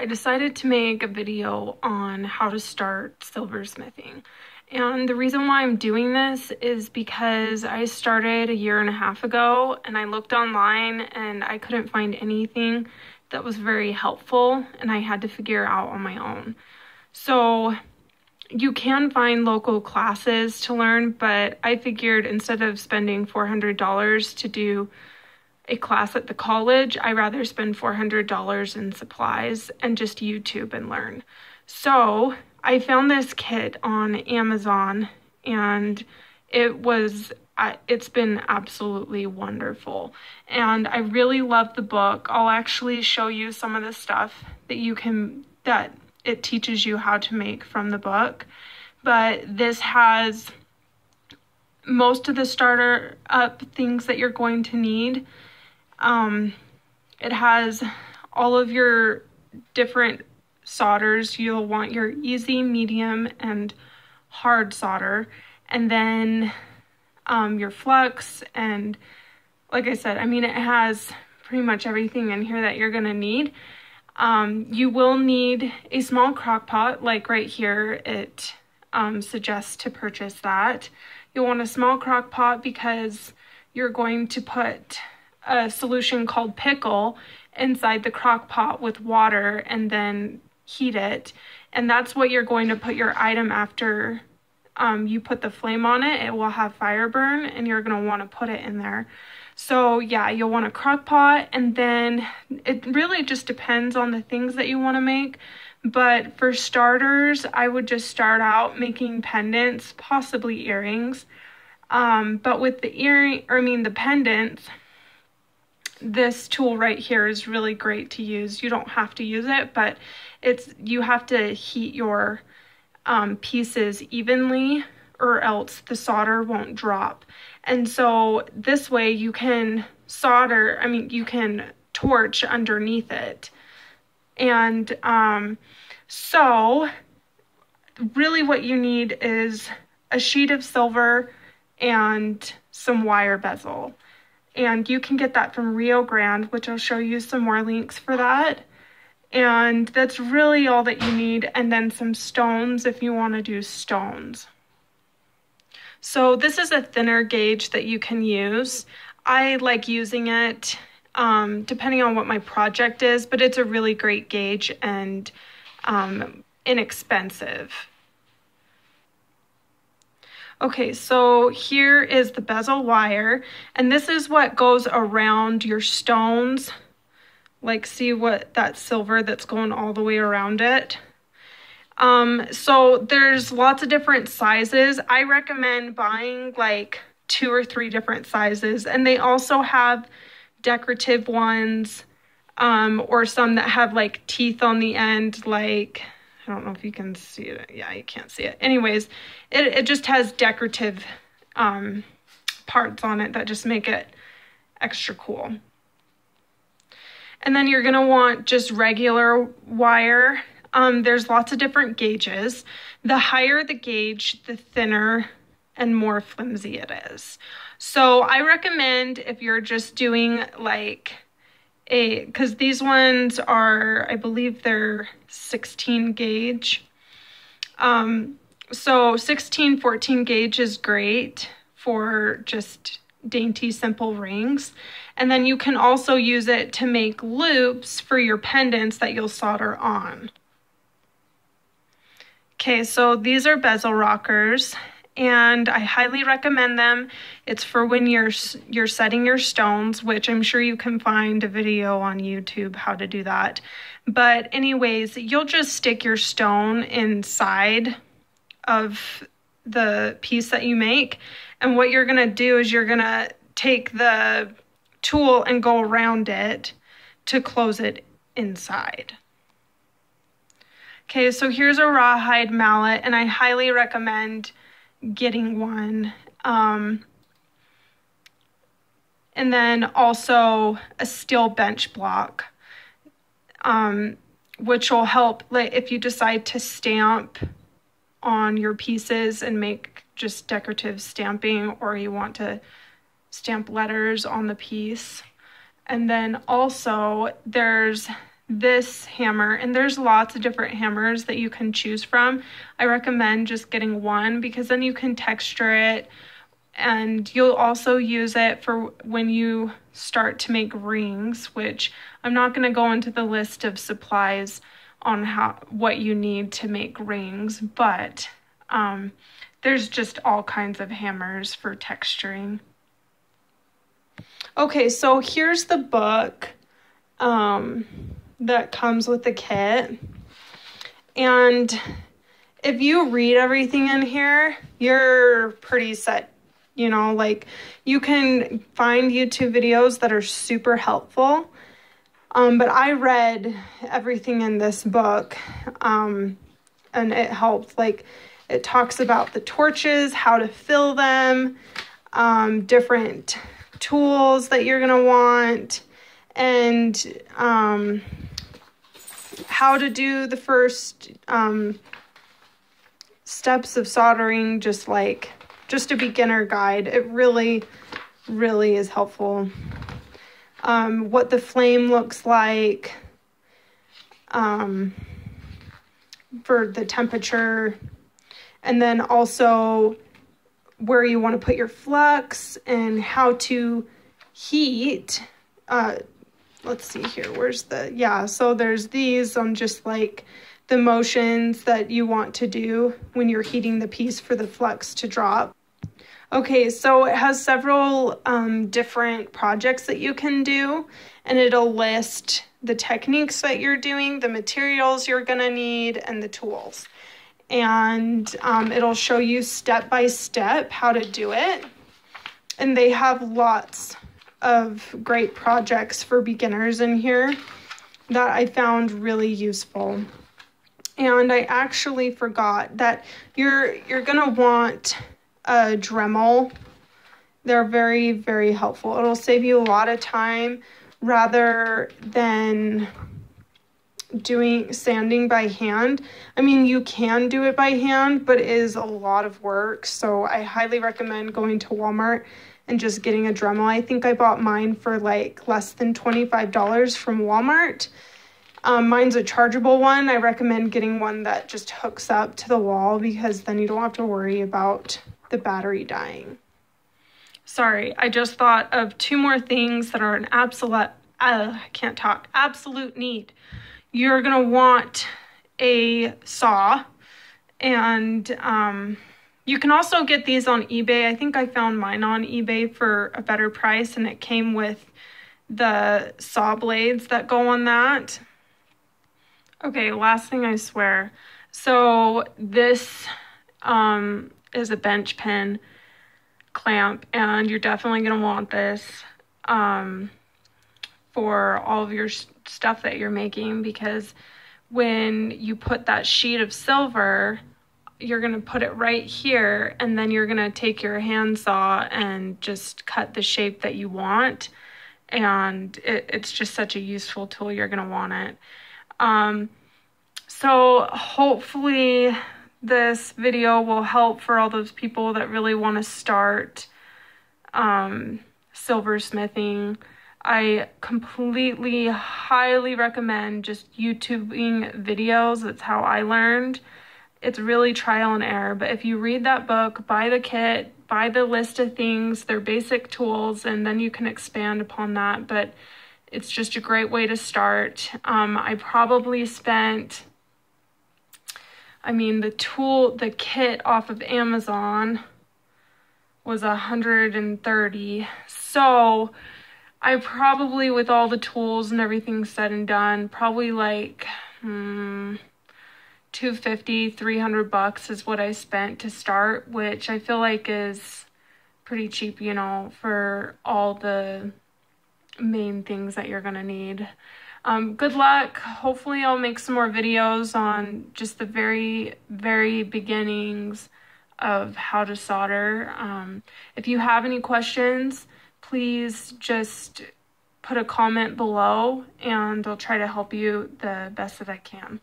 I decided to make a video on how to start silversmithing. And the reason why I'm doing this is because I started a year and a half ago and I looked online and I couldn't find anything that was very helpful and I had to figure out on my own. So you can find local classes to learn, but I figured instead of spending $400 to do a class at the college, I rather spend $400 in supplies and just YouTube and learn. So I found this kit on Amazon and it's been absolutely wonderful. And I really love the book. I'll actually show you some of the stuff that it teaches you how to make from the book. But this has most of the starter up things that you're going to need. It has all of your different solders. You'll want your easy, medium, and hard solder, and then your flux, and like I said, it has pretty much everything in here that you're gonna need. You will need a small crock pot, like right here it suggests to purchase that. You'll want a small crock pot because you're going to put a solution called pickle inside the crock pot with water and then heat it, and that's what you're going to put your item after you put the flame on it. It will have fire burn and you're going to want to put it in there. So yeah, you'll want a crock pot, and then it really just depends on the things that you want to make. But for starters, I would just start out making pendants, possibly earrings. But with the pendants, this tool right here is really great to use. You don't have to use it, but you have to heat your pieces evenly or else the solder won't drop. And so this way you can you can torch underneath it. And so really what you need is a sheet of silver and some wire bezel. And you can get that from Rio Grande, which I'll show you some more links for that. And that's really all that you need. And then some stones if you want to do stones. So this is a thinner gauge that you can use. I like using it depending on what my project is, but it's a really great gauge and inexpensive. Okay, so here is the bezel wire, and this is what goes around your stones. Like, see what that silver that's going all the way around it. So there's lots of different sizes. I recommend buying like 2 or 3 different sizes, and they also have decorative ones, or some that have like teeth on the end, like, I don't know if you can see it. Yeah, you can't see it. Anyways, it just has decorative parts on it that just make it extra cool. And then you're going to want just regular wire. There's lots of different gauges. The higher the gauge, the thinner and more flimsy it is. So I recommend if you're just doing like because these ones are, I believe they're 16 gauge. So 16, 14 gauge is great for just dainty, simple rings. And then you can also use it to make loops for your pendants that you'll solder on. Okay, so these are Bezel Rockers, and I highly recommend them. It's for when you're setting your stones, which I'm sure you can find a video on YouTube how to do that. But anyways, you'll just stick your stone inside of the piece that you make. And what you're gonna do is you're gonna take the tool and go around it to close it inside. Okay, so here's a rawhide mallet, and I highly recommend getting one. And then also a steel bench block, which will help, like, if you decide to stamp on your pieces and make just decorative stamping, or you want to stamp letters on the piece. And then also there's this hammer, and there's lots of different hammers that you can choose from. I recommend just getting one because then you can texture it, and you'll also use it for when you start to make rings, which I'm not going to go into the list of supplies on what you need to make rings, but there's just all kinds of hammers for texturing. Okay, so here's the book that comes with the kit. And if you read everything in here, you're pretty set. You know, like you can find YouTube videos that are super helpful. But I read everything in this book, and it helped. Like, it talks about the torches, how to fill them, different tools that you're gonna want, and how to do the first steps of soldering, just a beginner guide. It really, really is helpful. What the flame looks like, for the temperature, and then also where you want to put your flux and how to heat. Let's see here, so there's these on just like the motions that you want to do when you're heating the piece for the flux to drop. Okay, so it has several different projects that you can do, and it'll list the techniques that you're doing, the materials you're gonna need, and the tools. And it'll show you step by step how to do it. And they have lots of great projects for beginners in here that I found really useful. And I actually forgot that you're gonna want a Dremel. They're very, very helpful. It'll save you a lot of time rather than sanding by hand. I mean, you can do it by hand, but it is a lot of work. So I highly recommend going to Walmart and just getting a Dremel. I think I bought mine for like less than $25 from Walmart. Mine's a chargeable one. I recommend getting one that just hooks up to the wall because then you don't have to worry about the battery dying. Sorry, I just thought of two more things that are an absolute need. You're gonna want a saw, and you can also get these on eBay. I think I found mine on eBay for a better price, and it came with the saw blades that go on that. Okay, last thing, I swear. So this is a bench pin clamp, and you're definitely gonna want this for all of your stuff that you're making, because when you put that sheet of silver, you're gonna put it right here, and then you're gonna take your handsaw and just cut the shape that you want, and it's just such a useful tool. You're gonna want it. So hopefully this video will help for all those people that really want to start silversmithing. I completely, highly recommend just YouTubing videos. That's how I learned. It's really trial and error, but if you read that book, buy the kit, buy the list of things, their basic tools, and then you can expand upon that. But it's just a great way to start. I probably spent, the kit off of Amazon was $130. So I probably, with all the tools and everything said and done, probably like $250, $300 is what I spent to start, which I feel like is pretty cheap, you know, for all the main things that you're gonna need. Good luck. Hopefully I'll make some more videos on just the very, very beginnings of how to solder. If you have any questions, please just put a comment below and I'll try to help you the best that I can.